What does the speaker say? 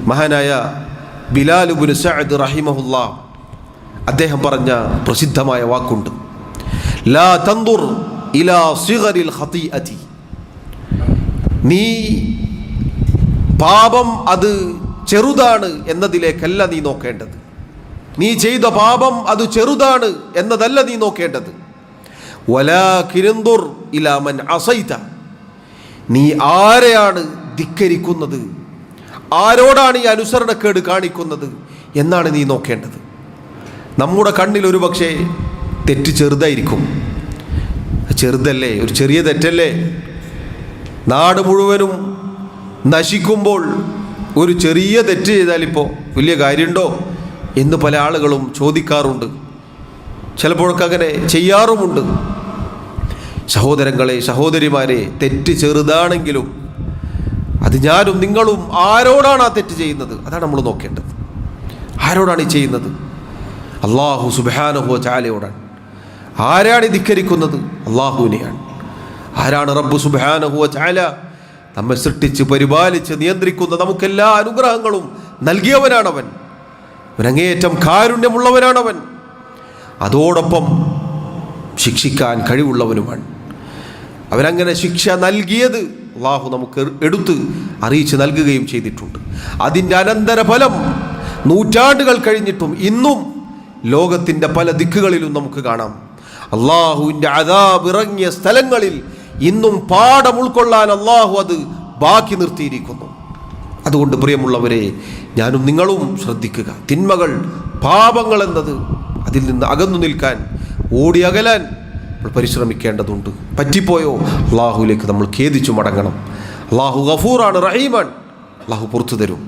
മഹാനായ ബിലാൽ ഇബ്നു സഅദ് റഹിമഹുല്ലാ അദ്ദേഹം പറഞ്ഞ പ്രസിദ്ധമായ വാക്കുണ്ട്, ലാ തൻദുർ ഇലാ സിഗറിൽ ഖതീഅതി. നീ പാപം അത് ചെറുതാണ് എന്നതിലേക്കല്ല നീ നോക്കേണ്ടത്. നീ ചെയ്ത പാപം അത് ചെറുതാണ് എന്നതല്ല നീ നോക്കേണ്ടത്. വലാകിൻ ഇൻദുർ ഇലാ മൻ അസൈത. നീ ആരെയാണ് ധിക്കരിക്കുന്നത്, ആരോടാണ് ഈ അനുസരണക്കേട് കാണിക്കുന്നത് എന്നാണ് നീ നോക്കേണ്ടത്. നമ്മുടെ കണ്ണിൽ ഒരു പക്ഷേ തെറ്റ് ചെറുതായിരിക്കും. ചെറുതല്ലേ, ഒരു ചെറിയ തെറ്റല്ലേ. നാട് മുഴുവനും നശിക്കുമ്പോൾ ഒരു ചെറിയ തെറ്റ് ചെയ്താലിപ്പോൾ വലിയ കാര്യമുണ്ടോ എന്ന് പല ആളുകളും ചോദിക്കാറുണ്ട്. ചിലപ്പോഴൊക്കെ അങ്ങനെ ചെയ്യാറുമുണ്ട്. സഹോദരങ്ങളെ, സഹോദരിമാരെ, തെറ്റ് ചെറുതാണെങ്കിലും അത് ഞാനും നിങ്ങളും ആരോടാണ് ആ തെറ്റ് ചെയ്യുന്നത്, അതാണ് നമ്മൾ നോക്കേണ്ടത്. ആരോടാണ് ഈ ചെയ്യുന്നത്? അല്ലാഹു സുബ്ഹാനഹു വ തആലയോടാണ്. ആരാണ് ധിക്കരിക്കുന്നത്? അല്ലാഹുവിനെയാണ്. ആരാണ് റബ്ബ് സുബ്ഹാനഹു വ തആല? നമ്മെ സൃഷ്ടിച്ച് പരിപാലിച്ച് നിയന്ത്രിക്കുന്ന നമുക്കെല്ലാ അനുഗ്രഹങ്ങളും നൽകിയവനാണവൻ. അവനങ്ങേയറ്റം കാരുണ്യമുള്ളവനാണവൻ. അതോടൊപ്പം ശിക്ഷിക്കാൻ കഴിവുള്ളവനുമാണ്. അവനങ്ങനെ ശിക്ഷ നൽകിയത് അള്ളാഹു നമുക്ക് എടുത്ത് അറിയിച്ച് നൽകുകയും ചെയ്തിട്ടുണ്ട്. അതിൻ്റെ അനന്തരഫലം നൂറ്റാണ്ടുകൾ കഴിഞ്ഞിട്ടും ഇന്നും ലോകത്തിൻ്റെ പല ദിക്കുകളിലും നമുക്ക് കാണാം. അള്ളാഹുവിൻ്റെ അദാബ് ഇറങ്ങിയ സ്ഥലങ്ങളിൽ ഇന്നും പാഠം ഉൾക്കൊള്ളാൻ അള്ളാഹു അത് ബാക്കി നിർത്തിയിരിക്കുന്നു. അതുകൊണ്ട് പ്രിയമുള്ളവരെ, ഞാനും നിങ്ങളും ശ്രദ്ധിക്കുക. തിന്മകൾ, പാപങ്ങൾ എന്നത് അതിൽ നിന്ന് അകന്നു നിൽക്കാൻ, ഓടി അകലാൻ നമ്മൾ പരിശ്രമിക്കേണ്ടതുണ്ട്. പറ്റിപ്പോയോ അള്ളാഹുവിലേക്ക് നമ്മൾ ഖേദിച്ചു മടങ്ങണം. അള്ളാഹു ഗഫൂറാണ്, റഹീമാണ്. അള്ളാഹു പുറത്തു തരും.